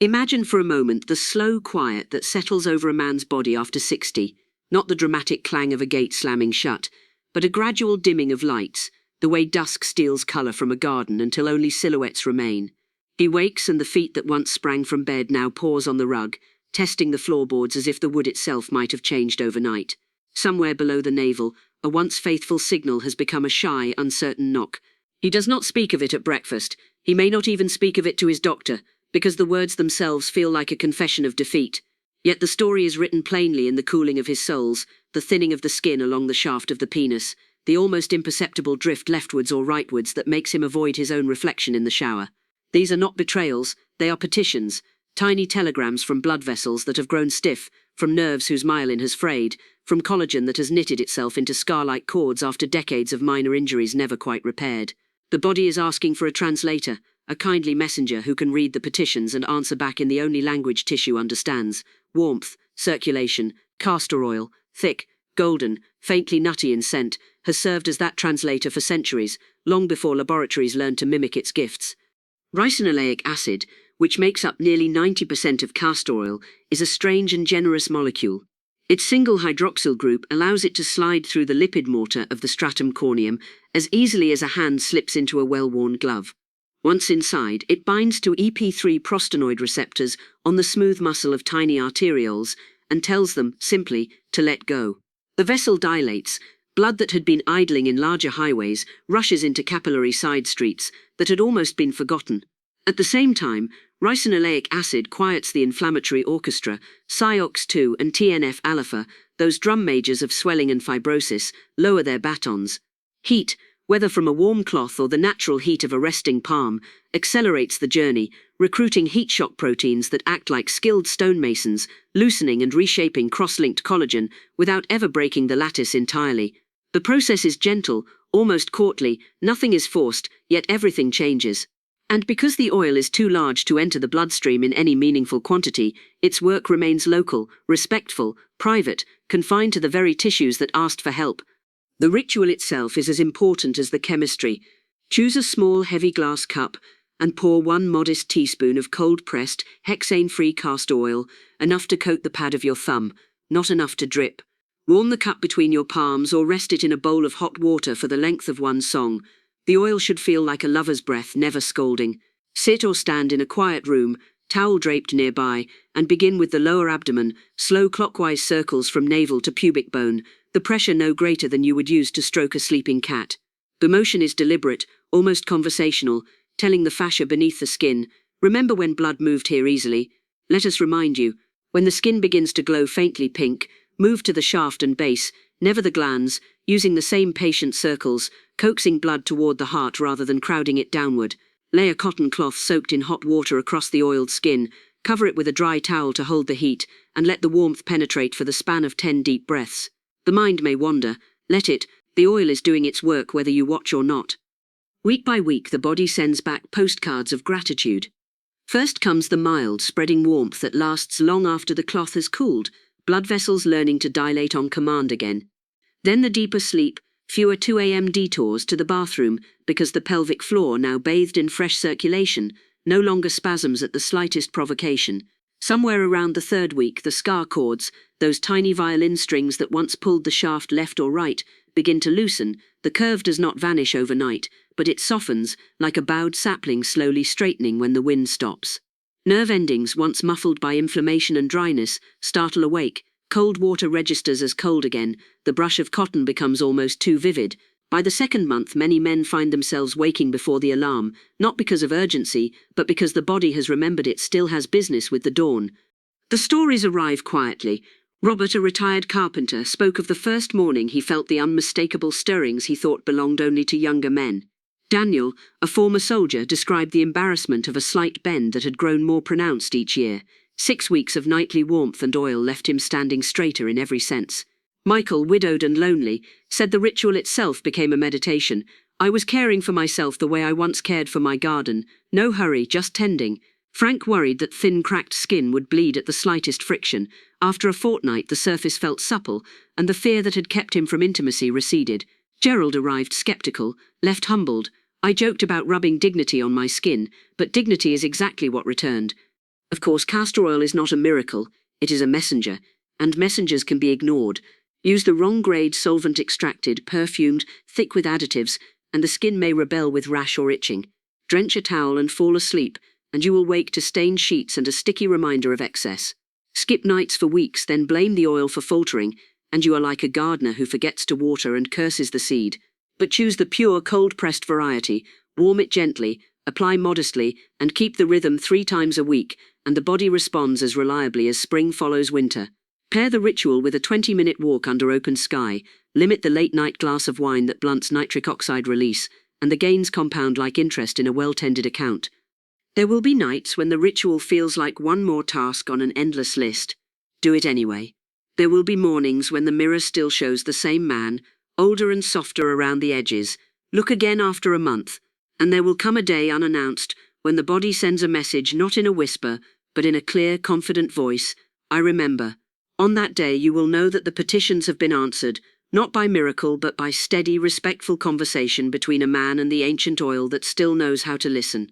Imagine for a moment the slow quiet that settles over a man's body after 60, not the dramatic clang of a gate slamming shut, but a gradual dimming of lights, the way dusk steals colour from a garden until only silhouettes remain. He wakes and the feet that once sprang from bed now pause on the rug, testing the floorboards as if the wood itself might have changed overnight. Somewhere below the navel, a once faithful signal has become a shy, uncertain knock. He does not speak of it at breakfast. He may not even speak of it to his doctor, because the words themselves feel like a confession of defeat. Yet the story is written plainly in the cooling of his soles, the thinning of the skin along the shaft of the penis, the almost imperceptible drift leftwards or rightwards that makes him avoid his own reflection in the shower. These are not betrayals, they are petitions, tiny telegrams from blood vessels that have grown stiff, from nerves whose myelin has frayed, from collagen that has knitted itself into scar-like cords after decades of minor injuries never quite repaired. The body is asking for a translator, a kindly messenger who can read the petitions and answer back in the only language tissue understands. Warmth, circulation, castor oil, thick, golden, faintly nutty in scent, has served as that translator for centuries, long before laboratories learned to mimic its gifts. Ricinoleic acid, which makes up nearly 90% of castor oil, is a strange and generous molecule. Its single hydroxyl group allows it to slide through the lipid mortar of the stratum corneum as easily as a hand slips into a well-worn glove. Once inside, it binds to EP3 prostanoid receptors on the smooth muscle of tiny arterioles and tells them, simply, to let go. The vessel dilates. Blood that had been idling in larger highways rushes into capillary side streets that had almost been forgotten. At the same time, ricinoleic acid quiets the inflammatory orchestra. Cyox2 and TNF-alpha, those drum majors of swelling and fibrosis, lower their batons. Heat, whether from a warm cloth or the natural heat of a resting palm, accelerates the journey, recruiting heat shock proteins that act like skilled stonemasons, loosening and reshaping cross-linked collagen without ever breaking the lattice entirely. The process is gentle, almost courtly, nothing is forced, yet everything changes. And because the oil is too large to enter the bloodstream in any meaningful quantity, its work remains local, respectful, private, confined to the very tissues that asked for help. The ritual itself is as important as the chemistry. Choose a small, heavy glass cup and pour 1 modest teaspoon of cold-pressed, hexane-free castor oil, enough to coat the pad of your thumb, not enough to drip. Warm the cup between your palms or rest it in a bowl of hot water for the length of one song. The oil should feel like a lover's breath, never scolding. Sit or stand in a quiet room, towel draped nearby, and begin with the lower abdomen, slow clockwise circles from navel to pubic bone, the pressure no greater than you would use to stroke a sleeping cat. The motion is deliberate, almost conversational, telling the fascia beneath the skin, remember when blood moved here easily? Let us remind you, when the skin begins to glow faintly pink, move to the shaft and base, never the glands, using the same patient circles, coaxing blood toward the heart rather than crowding it downward. Lay a cotton cloth soaked in hot water across the oiled skin, cover it with a dry towel to hold the heat, and let the warmth penetrate for the span of 10 deep breaths. The mind may wander, let it, the oil is doing its work whether you watch or not. Week by week the body sends back postcards of gratitude. First comes the mild, spreading warmth that lasts long after the cloth has cooled, blood vessels learning to dilate on command again. Then the deeper sleep, fewer 2 a.m. detours to the bathroom because the pelvic floor now bathed in fresh circulation, no longer spasms at the slightest provocation. Somewhere around the 3rd week the scar cords, those tiny violin strings that once pulled the shaft left or right, begin to loosen. The curve does not vanish overnight, but it softens, like a bowed sapling slowly straightening when the wind stops. Nerve endings, once muffled by inflammation and dryness, startle awake. Cold water registers as cold again. The brush of cotton becomes almost too vivid. By the 2nd month, many men find themselves waking before the alarm, not because of urgency, but because the body has remembered it still has business with the dawn. The stories arrive quietly. Robert, a retired carpenter, spoke of the first morning he felt the unmistakable stirrings he thought belonged only to younger men. Daniel, a former soldier, described the embarrassment of a slight bend that had grown more pronounced each year. 6 weeks of nightly warmth and oil left him standing straighter in every sense. Michael, widowed and lonely, said the ritual itself became a meditation. I was caring for myself the way I once cared for my garden. No hurry, just tending. Frank worried that thin, cracked skin would bleed at the slightest friction. After a fortnight, the surface felt supple, and the fear that had kept him from intimacy receded. Gerald arrived skeptical, left humbled. I joked about rubbing dignity on my skin, but dignity is exactly what returned. Of course, castor oil is not a miracle, it is a messenger, and messengers can be ignored. Use the wrong grade solvent extracted, perfumed, thick with additives, and the skin may rebel with rash or itching. Drench a towel and fall asleep, and you will wake to stained sheets and a sticky reminder of excess. Skip nights for weeks, then blame the oil for faltering, and you are like a gardener who forgets to water and curses the seed. But choose the pure, cold-pressed variety, warm it gently, apply modestly, and keep the rhythm 3 times a week, and the body responds as reliably as spring follows winter. Pair the ritual with a 20-minute walk under open sky, limit the late-night glass of wine that blunts nitric oxide release, and the gains compound like interest in a well-tended account. There will be nights when the ritual feels like one more task on an endless list. Do it anyway. There will be mornings when the mirror still shows the same man, older and softer around the edges. Look again after a month, and there will come a day unannounced when the body sends a message not in a whisper, but in a clear, confident voice. I remember. On that day you will know that the petitions have been answered, not by miracle but by steady, respectful conversation between a man and the ancient oil that still knows how to listen.